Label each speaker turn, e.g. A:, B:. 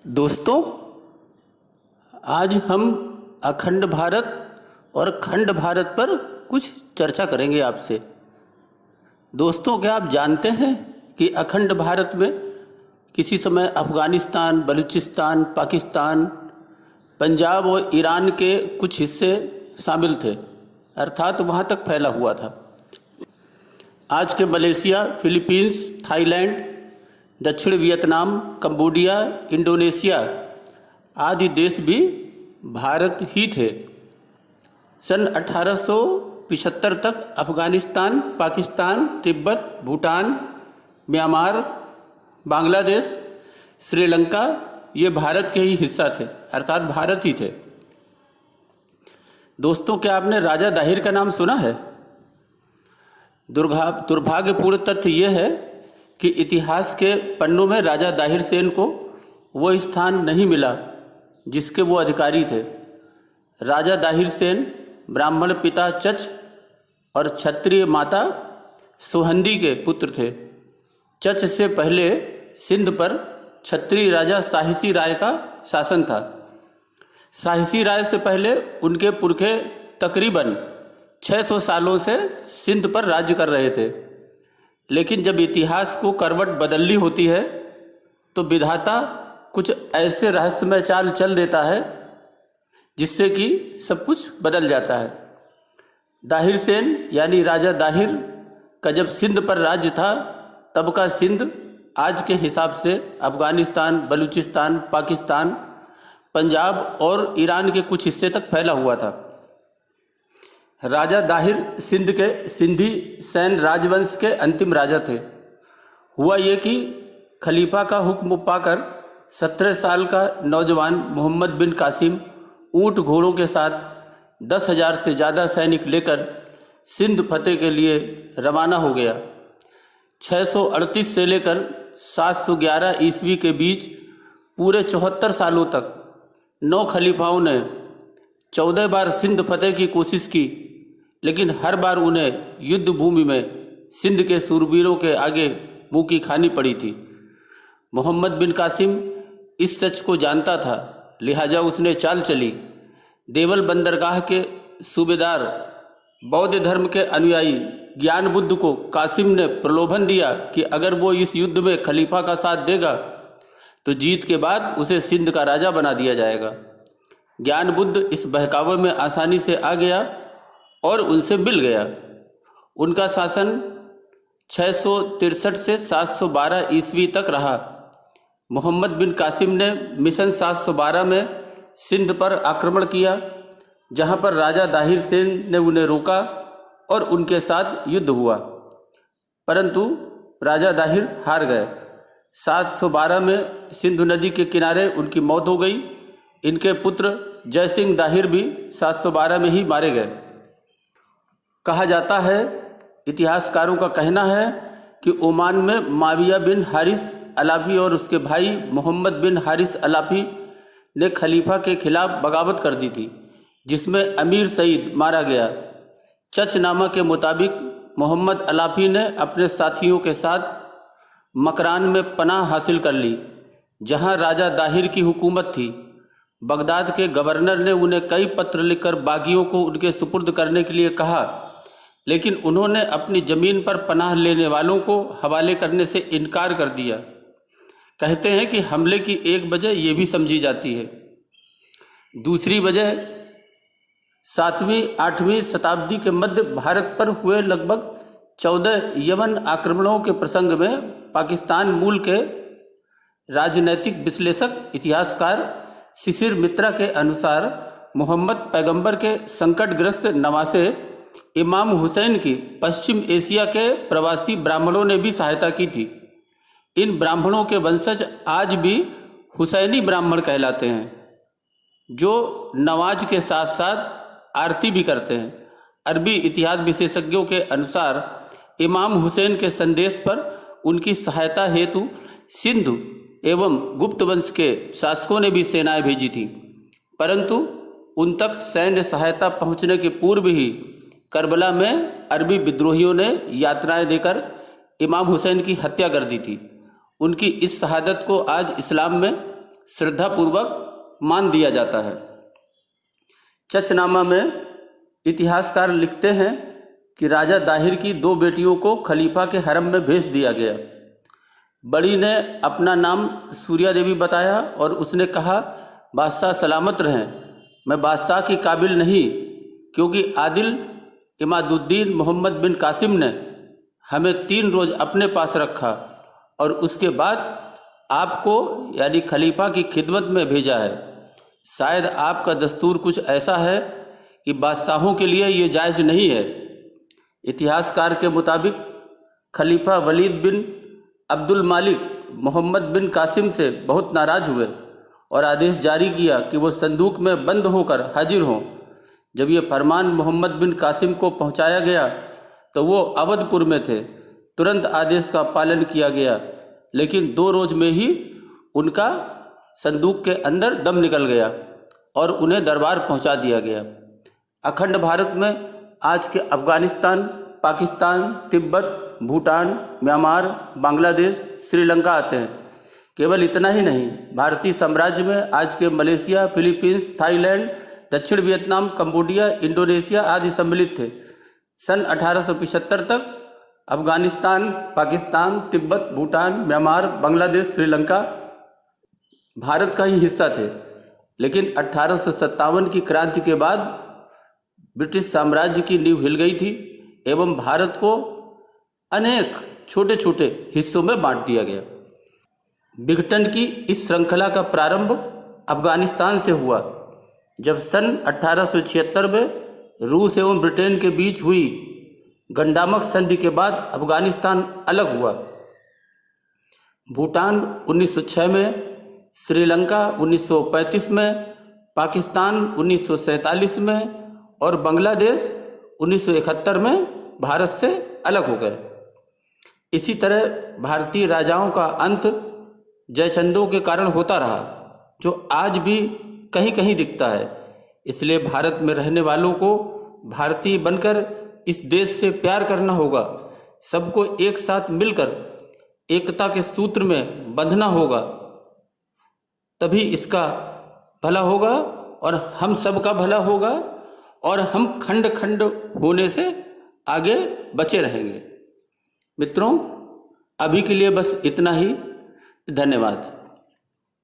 A: दोस्तों, आज हम अखंड भारत और खंड भारत पर कुछ चर्चा करेंगे आपसे। दोस्तों, क्या आप जानते हैं कि अखंड भारत में किसी समय अफ़गानिस्तान, बलूचिस्तान, पाकिस्तान, पंजाब और ईरान के कुछ हिस्से शामिल थे, अर्थात वहाँ तक फैला हुआ था। आज के मलेशिया, फिलीपींस, थाईलैंड, दक्षिण वियतनाम, कंबोडिया, इंडोनेशिया आदि देश भी भारत ही थे। सन 1875 तक अफ़गानिस्तान, पाकिस्तान, तिब्बत, भूटान, म्यांमार, बांग्लादेश, श्रीलंका ये भारत के ही हिस्सा थे, अर्थात भारत ही थे। दोस्तों, क्या आपने राजा दाहिर का नाम सुना है? दुर्भाग्यपूर्ण तथ्य यह है कि इतिहास के पन्नों में राजा दाहिर सेन को वो स्थान नहीं मिला जिसके वो अधिकारी थे। राजा दाहिर सेन ब्राह्मण पिता चच और क्षत्रिय माता सुहंदी के पुत्र थे। चच से पहले सिंध पर क्षत्रिय राजा साहसी राय का शासन था। साहसी राय से पहले उनके पुरखे तकरीबन 600 सालों से सिंध पर राज्य कर रहे थे। लेकिन जब इतिहास को करवट बदलनी होती है तो विधाता कुछ ऐसे रहस्यमय चाल चल देता है जिससे कि सब कुछ बदल जाता है। दाहिर सेन यानी राजा दाहिर का जब सिंध पर राज्य था तब का सिंध आज के हिसाब से अफ़गानिस्तान, बलूचिस्तान, पाकिस्तान, पंजाब और ईरान के कुछ हिस्से तक फैला हुआ था। राजा दाहिर सिंध के सिंधी सैन राजवंश के अंतिम राजा थे। हुआ ये कि खलीफा का हुक्म पाकर 17 साल का नौजवान मोहम्मद बिन कासिम ऊँट घोड़ों के साथ 10,000 से ज़्यादा सैनिक लेकर सिंध फतेह के लिए रवाना हो गया। 638 से लेकर 711 ईस्वी के बीच पूरे 74 सालों तक 9 खलीफाओं ने 14 बार सिंध फतेह की कोशिश की, लेकिन हर बार उन्हें युद्ध भूमि में सिंध के सूरबीरों के आगे मुंह की खानी पड़ी थी। मोहम्मद बिन कासिम इस सच को जानता था, लिहाजा उसने चाल चली। देवल बंदरगाह के सूबेदार बौद्ध धर्म के अनुयायी ज्ञान बुद्ध को कासिम ने प्रलोभन दिया कि अगर वो इस युद्ध में खलीफा का साथ देगा तो जीत के बाद उसे सिंध का राजा बना दिया जाएगा। ज्ञान बुद्ध इस बहकावे में आसानी से आ गया और उनसे मिल गया। उनका शासन 663 से 712 ईस्वी तक रहा। मोहम्मद बिन कासिम ने मिशन 712 में सिंध पर आक्रमण किया, जहां पर राजा दाहिर सेन ने उन्हें रोका और उनके साथ युद्ध हुआ, परंतु राजा दाहिर हार गए। 712 में सिंधु नदी के किनारे उनकी मौत हो गई। इनके पुत्र जय सिंह दाहिर भी 712 में ही मारे गए। कहा जाता है, इतिहासकारों का कहना है कि ओमान में माविया बिन हारिस अलाफी और उसके भाई मोहम्मद बिन हारिस अलाफी ने खलीफा के खिलाफ बगावत कर दी थी, जिसमें अमीर सईद मारा गया। चचनामा के मुताबिक मोहम्मद अलाफी ने अपने साथियों के साथ मकरान में पनाह हासिल कर ली, जहां राजा दाहिर की हुकूमत थी। बगदाद के गवर्नर ने उन्हें कई पत्र लिखकर बागियों को उनके सुपुर्द करने के लिए कहा, लेकिन उन्होंने अपनी ज़मीन पर पनाह लेने वालों को हवाले करने से इनकार कर दिया। कहते हैं कि हमले की एक वजह ये भी समझी जाती है। दूसरी वजह 7वीं-8वीं शताब्दी के मध्य भारत पर हुए लगभग 14 यवन आक्रमणों के प्रसंग में पाकिस्तान मूल के राजनैतिक विश्लेषक इतिहासकार शिशिर मित्रा के अनुसार मोहम्मद पैगंबर के संकटग्रस्त नवासे इमाम हुसैन की पश्चिम एशिया के प्रवासी ब्राह्मणों ने भी सहायता की थी। इन ब्राह्मणों के वंशज आज भी हुसैनी ब्राह्मण कहलाते हैं, जो नमाज के साथ साथ आरती भी करते हैं। अरबी इतिहास विशेषज्ञों के अनुसार इमाम हुसैन के संदेश पर उनकी सहायता हेतु सिंधु एवं गुप्त वंश के शासकों ने भी सेनाएं भेजी थी, परंतु उन तक सैन्य सहायता पहुंचने के पूर्व ही करबला में अरबी विद्रोहियों ने यातनाएं देकर इमाम हुसैन की हत्या कर दी थी। उनकी इस शहादत को आज इस्लाम में श्रद्धापूर्वक मान दिया जाता है। चचनामा में इतिहासकार लिखते हैं कि राजा दाहिर की 2 बेटियों को खलीफा के हरम में भेज दिया गया। बड़ी ने अपना नाम सूर्या देवी बताया और उसने कहा, बादशाह सलामत रहें, मैं बादशाह की काबिल नहीं, क्योंकि आदिल इमादुद्दीन मोहम्मद बिन कासिम ने हमें 3 रोज़ अपने पास रखा और उसके बाद आपको यानी खलीफा की खिदमत में भेजा है। शायद आपका दस्तूर कुछ ऐसा है कि बादशाहों के लिए ये जायज़ नहीं है। इतिहासकार के मुताबिक खलीफा वलीद बिन अब्दुल मालिक मोहम्मद बिन कासिम से बहुत नाराज़ हुए और आदेश जारी किया कि वो संदूक में बंद होकर हाजिर हों। जब ये फरमान मोहम्मद बिन कासिम को पहुंचाया गया तो वो अवधपुर में थे। तुरंत आदेश का पालन किया गया, लेकिन 2 रोज़ में ही उनका संदूक के अंदर दम निकल गया और उन्हें दरबार पहुंचा दिया गया। अखंड भारत में आज के अफ़गानिस्तान, पाकिस्तान, तिब्बत, भूटान, म्यांमार, बांग्लादेश, श्रीलंका आते हैं। केवल इतना ही नहीं, भारतीय साम्राज्य में आज के मलेशिया, फिलीपींस, थाईलैंड, दक्षिण वियतनाम, कंबोडिया, इंडोनेशिया आदि सम्मिलित थे। सन 1875 तक अफ़गानिस्तान, पाकिस्तान, तिब्बत, भूटान, म्यांमार, बांग्लादेश, श्रीलंका भारत का ही हिस्सा थे। लेकिन 1857 की क्रांति के बाद ब्रिटिश साम्राज्य की नींव हिल गई थी एवं भारत को अनेक छोटे छोटे हिस्सों में बांट दिया गया। विघटन की इस श्रृंखला का प्रारंभ अफ़गानिस्तान से हुआ, जब सन 1876 में रूस एवं ब्रिटेन के बीच हुई गंडामक संधि के बाद अफ़गानिस्तान अलग हुआ। भूटान 1906 में, श्रीलंका 1935 में, पाकिस्तान 1947 में और बांग्लादेश 1971 में भारत से अलग हो गए। इसी तरह भारतीय राजाओं का अंत जयचंदों के कारण होता रहा, जो आज भी कहीं कहीं दिखता है। इसलिए भारत में रहने वालों को भारतीय बनकर इस देश से प्यार करना होगा। सबको एक साथ मिलकर एकता के सूत्र में बंधना होगा, तभी इसका भला होगा और हम सब का भला होगा और हम खंड खंड होने से आगे बचे रहेंगे। मित्रों, अभी के लिए बस इतना ही। धन्यवाद।